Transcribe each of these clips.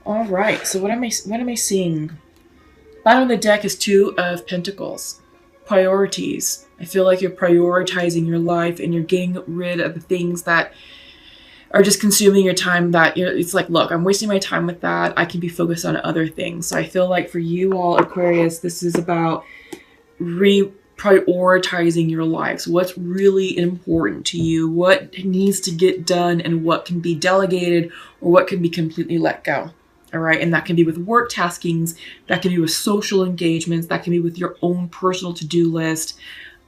All right. So what am I seeing? Bottom of the deck is Two of Pentacles. Priorities. I feel like you're prioritizing your life and you're getting rid of the things that are just consuming your time, that it's like, look, I'm wasting my time with that. I can be focused on other things. So I feel like for you all, Aquarius, this is about reprioritizing your lives. What's really important to you? What needs to get done and what can be delegated or what can be completely let go. All right. And that can be with work taskings, that can be with social engagements, that can be with your own personal to-do list.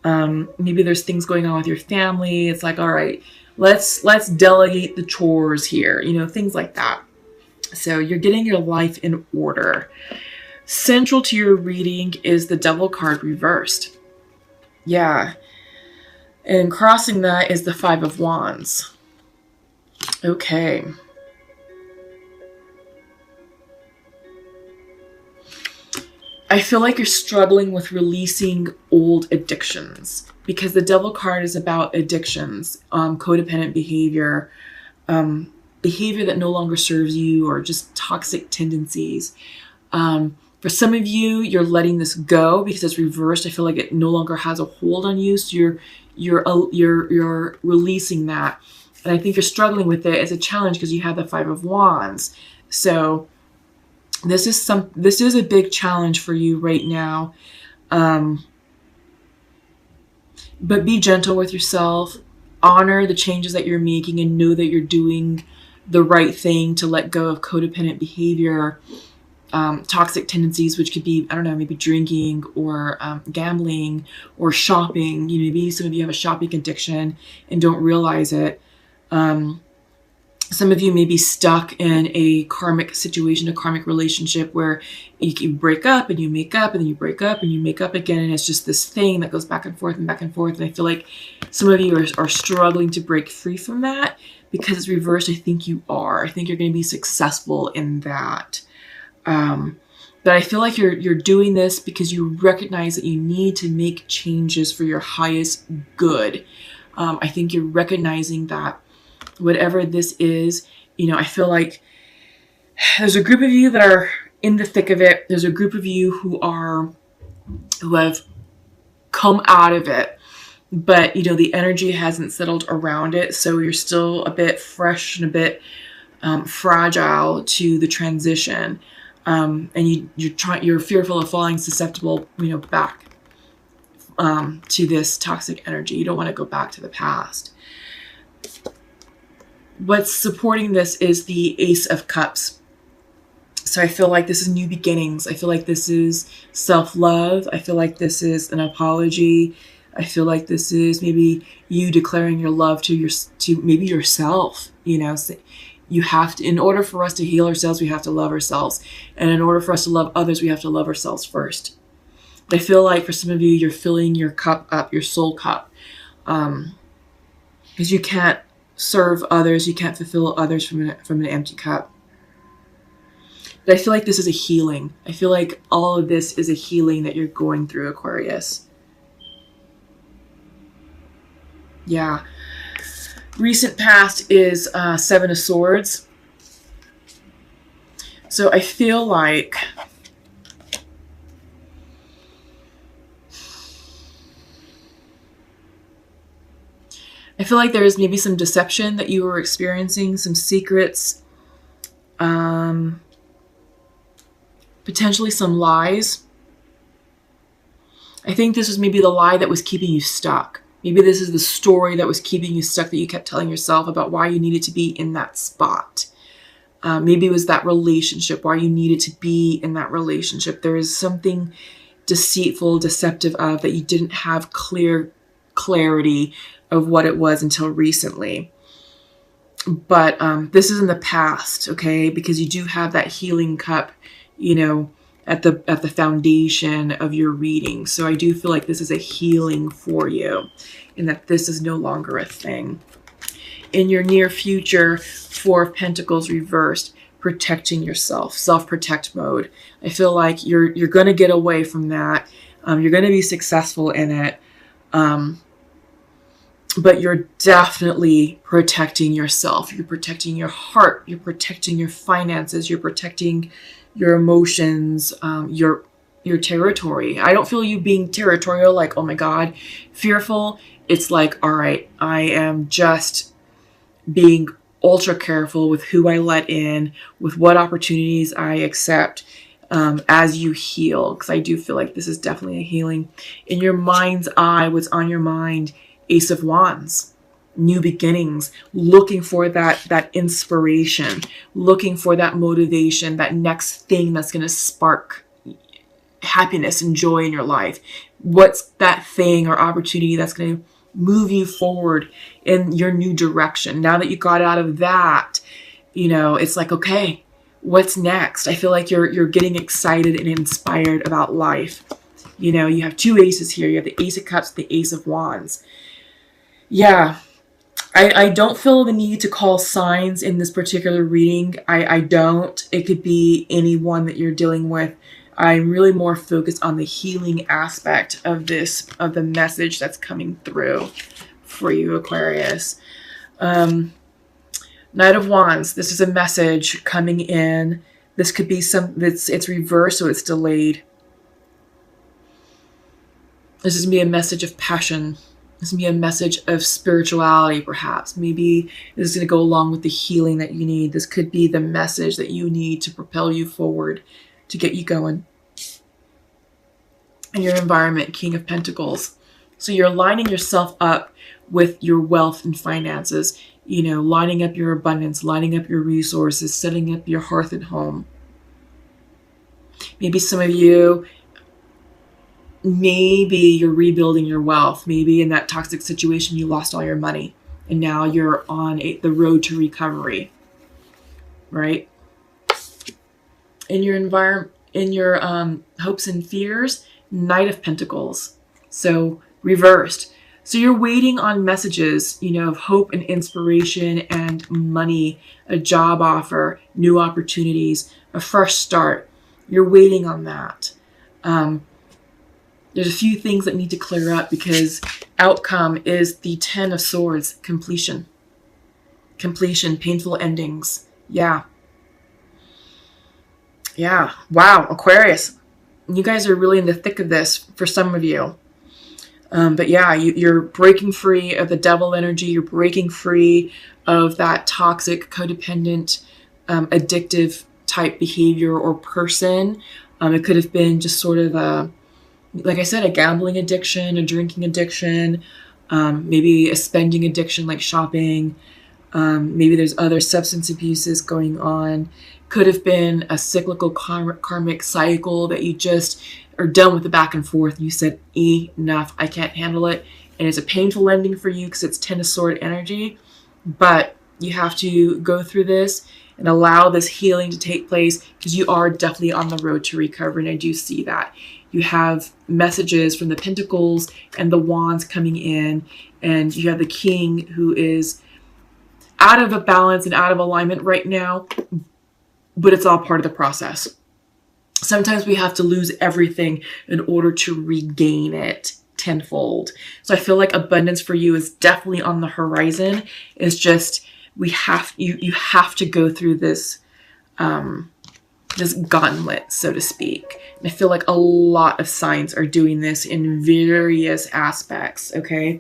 Maybe there's things going on with your family. It's like, all right, let's delegate the chores here, things like that. So you're getting your life in order. Central to your reading is the Devil card reversed. Yeah. And crossing that is the Five of Wands. Okay. I feel like you're struggling with releasing old addictions because the Devil card is about addictions, codependent behavior, behavior that no longer serves you, or just toxic tendencies. For some of you, you're letting this go because it's reversed. I feel like it no longer has a hold on you, so you're releasing that. And I think you're struggling with it as a challenge because you have the Five of Wands. So this is a big challenge for you right now. But be gentle with yourself. Honor the changes that you're making and know that you're doing the right thing to let go of codependent behavior, toxic tendencies, which could be, I don't know, maybe drinking or gambling or shopping. Maybe some of you have a shopping addiction and don't realize it. Some of you may be stuck in a karmic situation, a karmic relationship where you break up and you make up and then you break up and you make up again. And it's just this thing that goes back and forth and back and forth. And I feel like some of you are struggling to break free from that because it's reversed. I think you are. I think you're going to be successful in that. But I feel like you're doing this because you recognize that you need to make changes for your highest good. I think you're recognizing that whatever this is, I feel like there's a group of you that are in the thick of it. There's a group of you who have come out of it, but the energy hasn't settled around it. So you're still a bit fresh and a bit fragile to the transition. And you're fearful of falling susceptible, back to this toxic energy. You don't want to go back to the past. What's supporting this is the Ace of Cups. So I feel like this is new beginnings. I feel like this is self-love. I feel like this is an apology. I feel like this is maybe you declaring your love to maybe yourself. You have to, in order for us to heal ourselves, we have to love ourselves. And in order for us to love others, we have to love ourselves first. I feel like for some of you, you're filling your cup up, your soul cup. Because you can't serve others, you can't fulfill others from an empty cup. But I feel like this is a healing. I feel like all of this is a healing that you're going through, Aquarius. Yeah. Recent past is Seven of Swords. So I feel like there's maybe some deception that you were experiencing, some secrets, potentially some lies. I think this was maybe the lie that was keeping you stuck. Maybe this is the story that was keeping you stuck that you kept telling yourself about why you needed to be in that spot. Maybe it was that relationship, why you needed to be in that relationship. There is something deceitful, deceptive of that you didn't have clarity of what it was until recently. But this is in the past, okay? Because you do have that healing cup, at the foundation of your reading. So I do feel like this is a healing for you and that this is no longer a thing. In your near future, Four of Pentacles reversed, protecting yourself, self-protect mode. I feel like you're going to get away from that. You're going to be successful in it. but you're definitely protecting yourself. You're protecting your heart. You're protecting your finances. You're protecting your emotions, your territory. I don't feel you being territorial, like, oh my God, fearful. It's like, all right, I am just being ultra careful with who I let in, with what opportunities I accept, as you heal. Because I do feel like this is definitely a healing. In your mind's eye, what's on your mind? Ace of Wands. New beginnings, looking for that inspiration, looking for that motivation, that next thing that's going to spark happiness and joy in your life. What's that thing or opportunity that's going to move you forward in your new direction? Now that you got out of that, it's like, okay, what's next? I feel like you're getting excited and inspired about life. You have two aces here. You have the Ace of Cups, the Ace of Wands. Yeah. I don't feel the need to call signs in this particular reading. I don't. It could be anyone that you're dealing with. I'm really more focused on the healing aspect of the message that's coming through for you, Aquarius. Knight of Wands. This is a message coming in. This could be it's reversed, so it's delayed. This is going to be a message of passion. This can be a message of spirituality, perhaps. Maybe this is going to go along with the healing that you need. This could be the message that you need to propel you forward, to get you going. In your environment, King of Pentacles. So you're lining yourself up with your wealth and finances, lining up your abundance, lining up your resources, setting up your hearth and home. Maybe some of you, maybe you're rebuilding your wealth. Maybe in that toxic situation, you lost all your money and now you're on the road to recovery, right? In your environment, in your hopes and fears, Knight of Pentacles. So reversed. So you're waiting on messages, of hope and inspiration and money, a job offer, new opportunities, a fresh start. You're waiting on that. There's a few things that need to clear up because outcome is the 10 of Swords, completion. Completion, painful endings. Yeah. Wow, Aquarius. You guys are really in the thick of this for some of you. But yeah, you're breaking free of the devil energy. You're breaking free of that toxic, codependent, addictive type behavior or person. It could have been just sort of like I said, a gambling addiction, a drinking addiction, maybe a spending addiction like shopping. Maybe there's other substance abuses going on. Could have been a cyclical karmic cycle that you just are done with the back and forth. You said, enough, I can't handle it. And it's a painful ending for you because it's 10 of Sword energy. But you have to go through this and allow this healing to take place because you are definitely on the road to recovery. And I do see that. You have messages from the Pentacles and the Wands coming in, and you have the King who is out of a balance and out of alignment right now, but it's all part of the process. Sometimes we have to lose everything in order to regain it tenfold. So I feel like abundance for you is definitely on the horizon. It's just you have to go through this this gauntlet, so to speak. And I feel like a lot of signs are doing this in various aspects, okay?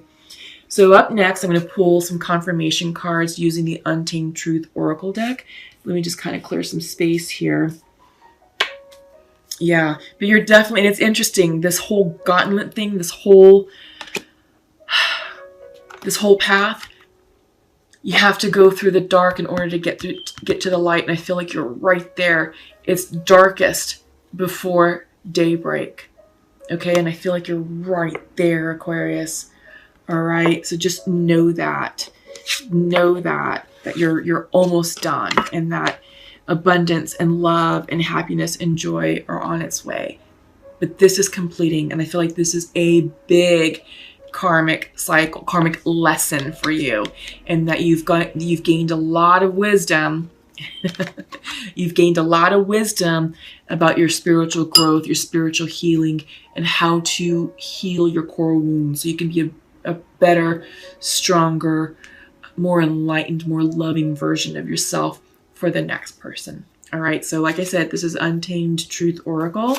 So up next, I'm going to pull some confirmation cards using the Untamed Truth Oracle deck. Let me just kind of clear some space here. Yeah, but you're definitely, and it's interesting, this whole gauntlet thing, this whole path, you have to go through the dark in order to get to the light. And I feel like you're right there. It's darkest before daybreak. Okay, and I feel like you're right there, Aquarius. All right, so just know that you're almost done, and that abundance and love and happiness and joy are on its way. But this is completing, and I feel like this is a big karmic cycle, karmic lesson for you, and that you've gained a lot of wisdom. You've gained a lot of wisdom about your spiritual growth, your spiritual healing, and how to heal your core wounds so you can be a better, stronger, more enlightened, more loving version of yourself for the next person. All right. So like I said, this is Untamed Truth Oracle.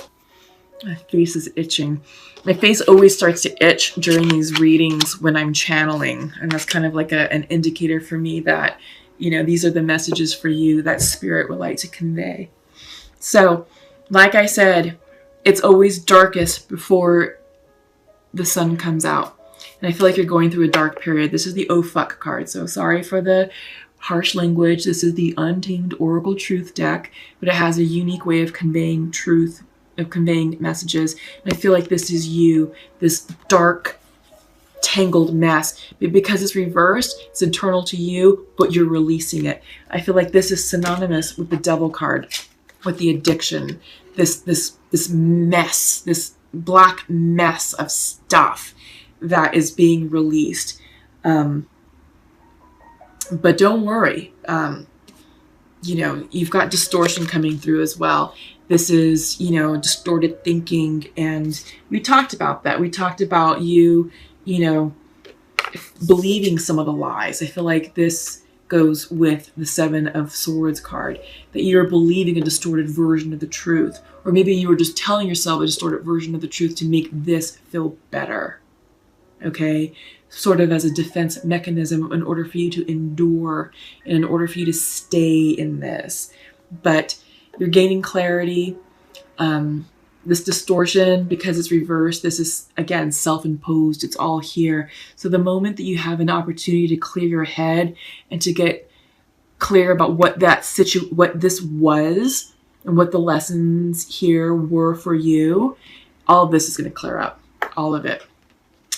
My face is itching. My face always starts to itch during these readings when I'm channeling. And that's kind of like an indicator for me that, you know, these are the messages for you that spirit would like to convey. So, like I said, it's always darkest before the sun comes out. And I feel like you're going through a dark period. This is the oh fuck card. So sorry for the harsh language. This is the Untamed Oracle Truth deck, but it has a unique way of conveying truth, of conveying messages. And I feel like this is you, this dark, tangled mess. But because it's reversed, it's internal to you, but you're releasing it. I feel like this is synonymous with the Devil card, with the addiction, this mess, this black mess of stuff that is being released. But don't worry. You know, you've got distortion coming through as well. This is, you know, distorted thinking. And we talked about that. We talked about you, you know, believing some of the lies. I feel like this goes with the Seven of Swords card, that you're believing a distorted version of the truth. Or maybe you were just telling yourself a distorted version of the truth to make this feel better. Okay? Sort of as a defense mechanism in order for you to endure and in order for you to stay in this. But you're gaining clarity. This distortion, because it's reversed, this is, again, self-imposed. It's all here. So the moment that you have an opportunity to clear your head and to get clear about what what this was and what the lessons here were for you, all of this is going to clear up. All of it.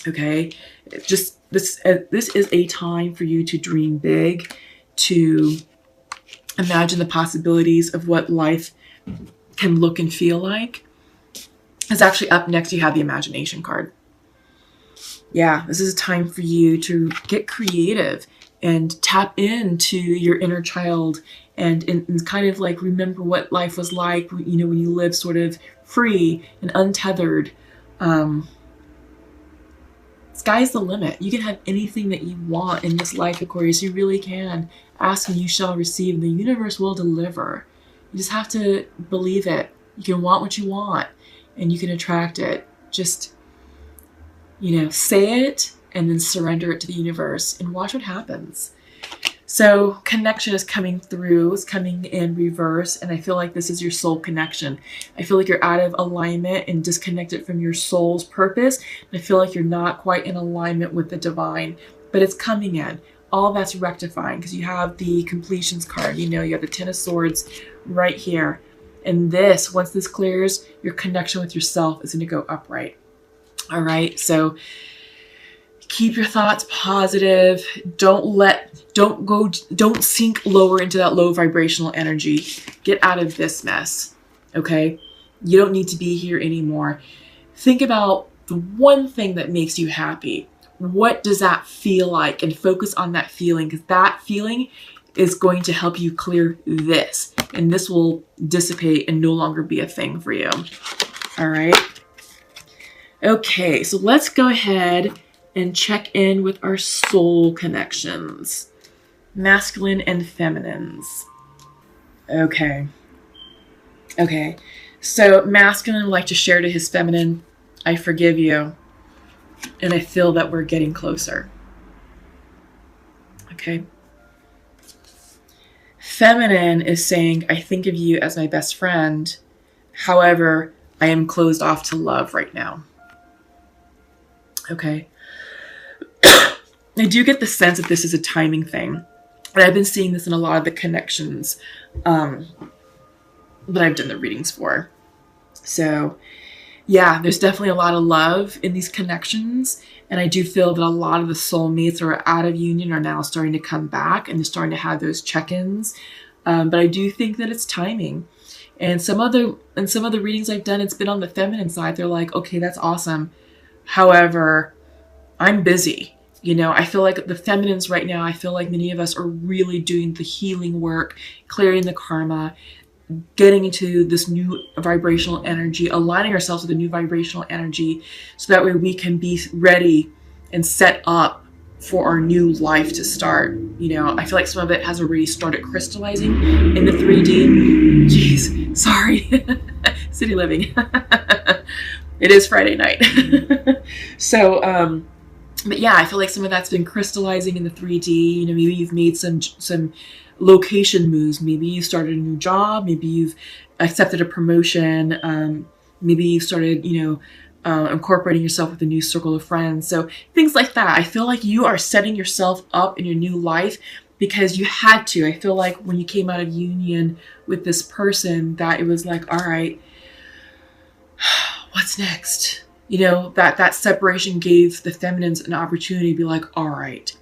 Okay? Just this is a time for you to dream big, to imagine the possibilities of what life can look and feel like. It's actually up next. You have the Imagination card. Yeah, this is a time for you to get creative and tap into your inner child and kind of like remember what life was like, you know, when you lived sort of free and untethered. Sky's the limit. You can have anything that you want in this life, Aquarius. You really can. Ask and you shall receive, and the universe will deliver. You just have to believe it. You can want what you want, and you can attract it. Just, you know, say it and then surrender it to the universe and watch what happens. So connection is coming through, it's coming in reverse, and I feel like this is your soul connection. I feel like you're out of alignment and disconnected from your soul's purpose. I feel like you're not quite in alignment with the divine, but it's coming in. All that's rectifying because you have the completions card. You know, you have the Ten of Swords right here. And this, once this clears, your connection with yourself is going to go upright. All right, so keep your thoughts positive. Don't sink lower into that low vibrational energy. Get out of this mess, okay? You don't need to be here anymore. Think about the one thing that makes you happy. What does that feel like? And focus on that feeling, because that feeling is going to help you clear this. And this will dissipate and no longer be a thing for you. All right? Okay, so let's go ahead and check in with our soul connections. Masculine and feminines. Okay. So masculine would like to share to his feminine, I forgive you. And I feel that we're getting closer. Okay. Feminine is saying, I think of you as my best friend. However, I am closed off to love right now. Okay. I do get the sense that this is a timing thing. And I've been seeing this in a lot of the connections that I've done the readings for. So yeah, there's definitely a lot of love in these connections. And I do feel that a lot of the soulmates who are out of union are now starting to come back and they're starting to have those check-ins. But I do think that it's timing. And some of the readings I've done, it's been on the feminine side. They're like, okay, that's awesome. However, I'm busy. You know, I feel like the feminines right now, I feel like many of us are really doing the healing work, clearing the karma, getting into this new vibrational energy, aligning ourselves with a new vibrational energy so that way we can be ready and set up for our new life to start. You know, I feel like some of it has already started crystallizing in the 3D. Jeez, sorry. City living. It is Friday night. So, but yeah, I feel like some of that's been crystallizing in the 3D. You know, maybe you've made some location moves. Maybe you started a new job. Maybe you've accepted a promotion. Maybe you started, you know, incorporating yourself with a new circle of friends. So things like that. I feel like you are setting yourself up in your new life because you had to. I feel like when you came out of union with this person, that it was like, all right, what's next? You know, that separation gave the feminines an opportunity to be like, all right,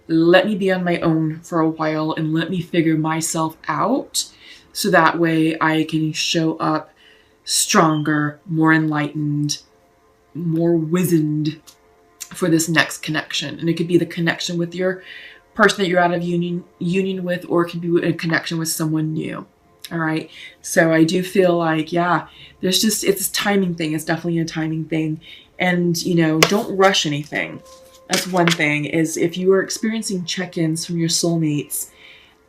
let me be on my own for a while and let me figure myself out so that way I can show up stronger, more enlightened, more wizened for this next connection. And it could be the connection with your person that you're out of union with, or it could be a connection with someone new. All right. So I do feel like, yeah, it's a timing thing. It's definitely a timing thing. And, you know, don't rush anything. That's one thing, is if you are experiencing check-ins from your soulmates,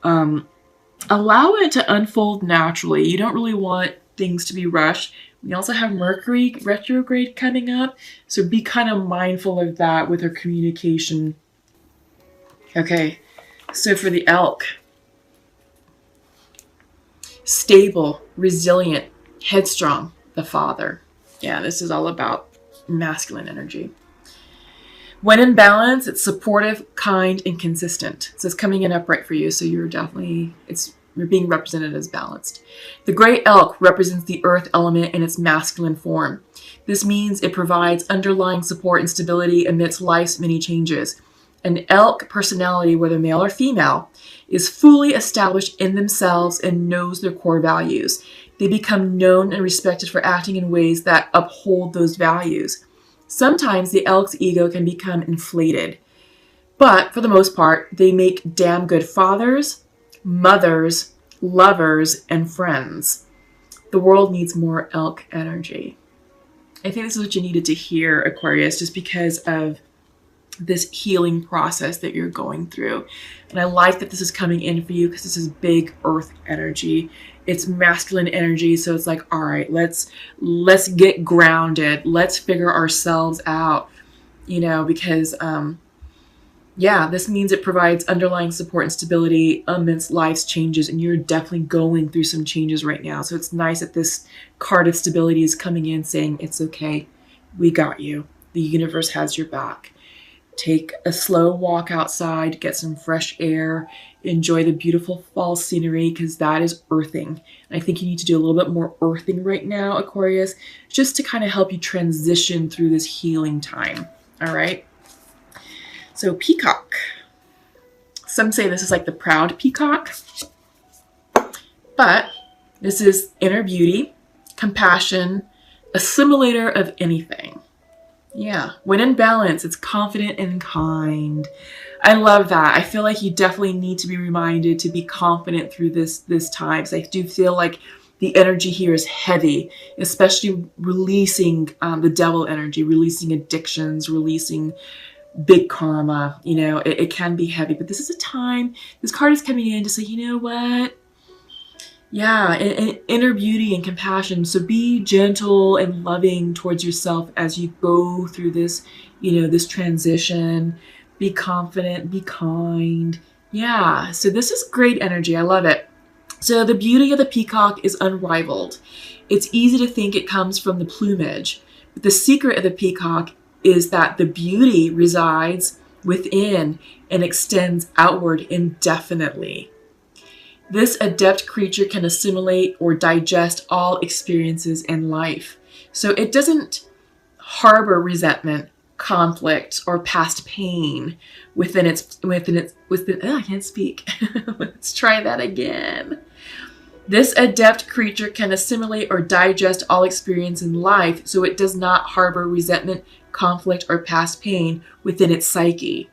allow it to unfold naturally. You don't really want things to be rushed. We also have Mercury retrograde coming up. So be kind of mindful of that with our communication. Okay. So for the elk, stable, resilient, headstrong, the father. Yeah, this is all about masculine energy. When in balance, it's supportive, kind, and consistent. So it's coming in upright for you. So you're being represented as balanced. The gray elk represents the earth element in its masculine form. This means it provides underlying support and stability amidst life's many changes. An elk personality, whether male or female, is fully established in themselves and knows their core values. They become known and respected for acting in ways that uphold those values. Sometimes the elk's ego can become inflated, but for the most part, they make damn good fathers, mothers, lovers, and friends. The world needs more elk energy. I think this is what you needed to hear, Aquarius, just because of this healing process that you're going through. And I like that this is coming in for you because this is big earth energy. It's masculine energy. So it's like, all right, let's get grounded. Let's figure ourselves out, you know, because, yeah, this means it provides underlying support and stability amidst life's changes. And you're definitely going through some changes right now. So it's nice that this card of stability is coming in saying, it's okay. We got you. The universe has your back. Take a slow walk outside, get some fresh air, enjoy the beautiful fall scenery, because that is earthing. And I think you need to do a little bit more earthing right now, Aquarius, just to kind of help you transition through this healing time. All right. So peacock. Some say this is like the proud peacock, but this is inner beauty, compassion, assimilator of anything. Yeah, when in balance, it's confident and kind. I love that. I feel like you definitely need to be reminded to be confident through this time. So I do feel like the energy here is heavy, especially releasing the devil energy, releasing addictions, releasing big karma. You know, it can be heavy, but this is a time, this card is coming in to say, you know what? Yeah, and inner beauty and compassion. So be gentle and loving towards yourself as you go through this, you know, this transition. Be confident, be kind. Yeah, so this is great energy. I love it. So the beauty of the peacock is unrivaled. It's easy to think it comes from the plumage, but the secret of the peacock is that the beauty resides within and extends outward indefinitely. This adept creature can assimilate or digest all experiences in life. So it doesn't harbor resentment, conflict, or past pain within I can't speak. Let's try that again. This adept creature can assimilate or digest all experience in life, so it does not harbor resentment, conflict, or past pain within its psyche.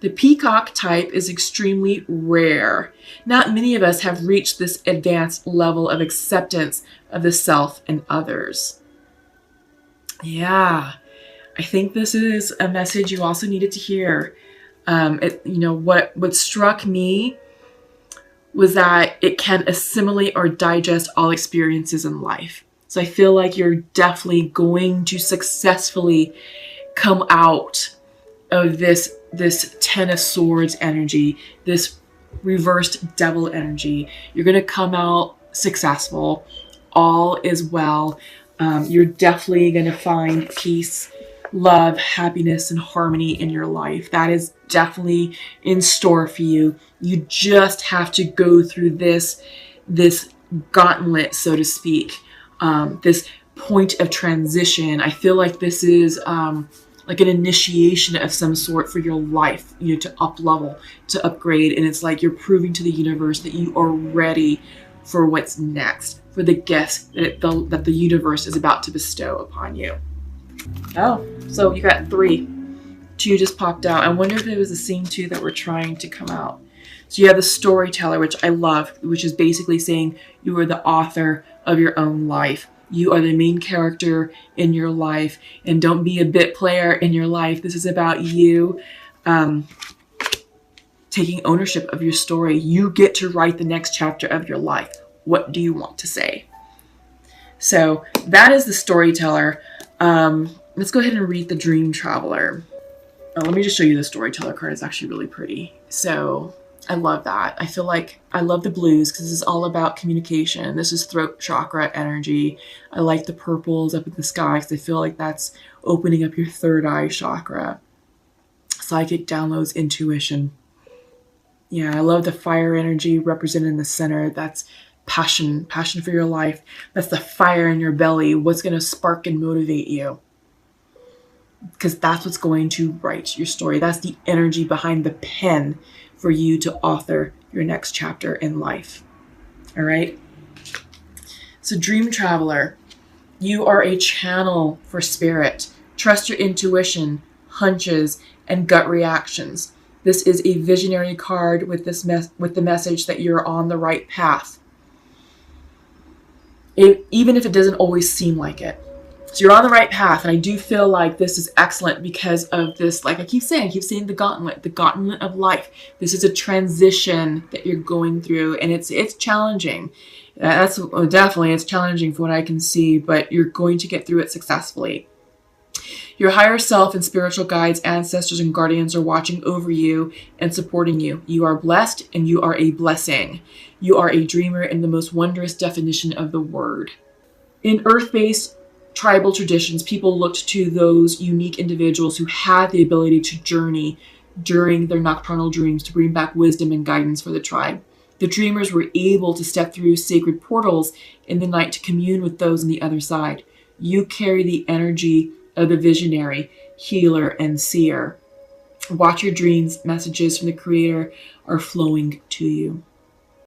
The peacock type is extremely rare. Not many of us have reached this advanced level of acceptance of the self and others. Yeah, I think this is a message you also needed to hear. What struck me was that it can assimilate or digest all experiences in life. So I feel like you're definitely going to successfully come out of this Ten of Swords energy, this reversed devil energy. You're going to come out successful. All is well. You're definitely going to find peace, love, happiness, and harmony in your life. That is definitely in store for you. You just have to go through this gauntlet, so to speak, this point of transition. I feel like this is like an initiation of some sort for your life, to up level, to upgrade. And it's like you're proving to the universe that you are ready for what's next, for the gift that the universe is about to bestow upon you. Oh, so you got 3. 2 just popped out. I wonder if it was the same 2 that were trying to come out. So you have the storyteller, which I love, which is basically saying you are the author of your own life. You are the main character in your life, and don't be a bit player in your life. This is about you taking ownership of your story. You get to write the next chapter of your life. What do you want to say? So that is the storyteller. Let's go ahead and read the dream traveler. Let me just show you the storyteller card. It's actually really pretty. So I love that. I feel like I love the blues because this is all about communication. This is throat chakra energy. I like the purples up in the sky because I feel like that's opening up your third eye chakra. Psychic downloads, intuition. Yeah, I love the fire energy represented in the center. That's passion for your life. That's the fire in your belly. What's going to spark and motivate you? Because that's what's going to write your story. That's the energy behind the pen for you to author your next chapter in life. All right. So dream traveler, you are a channel for spirit. Trust your intuition, hunches, and gut reactions. This is a visionary card with with the message that you're on the right path. Even if it doesn't always seem like it. So you're on the right path, and I do feel like this is excellent because of this, like I keep saying the gauntlet of life. This is a transition that you're going through, and it's challenging. It's challenging from what I can see, but you're going to get through it successfully. Your higher self and spiritual guides, ancestors, and guardians are watching over you and supporting you. You are blessed, and you are a blessing. You are a dreamer in the most wondrous definition of the word. In earth-based tribal traditions, people looked to those unique individuals who had the ability to journey during their nocturnal dreams to bring back wisdom and guidance for the tribe. The dreamers were able to step through sacred portals in the night to commune with those on the other side. You carry the energy of the visionary, healer, and seer. Watch your dreams. Messages from the Creator are flowing to you.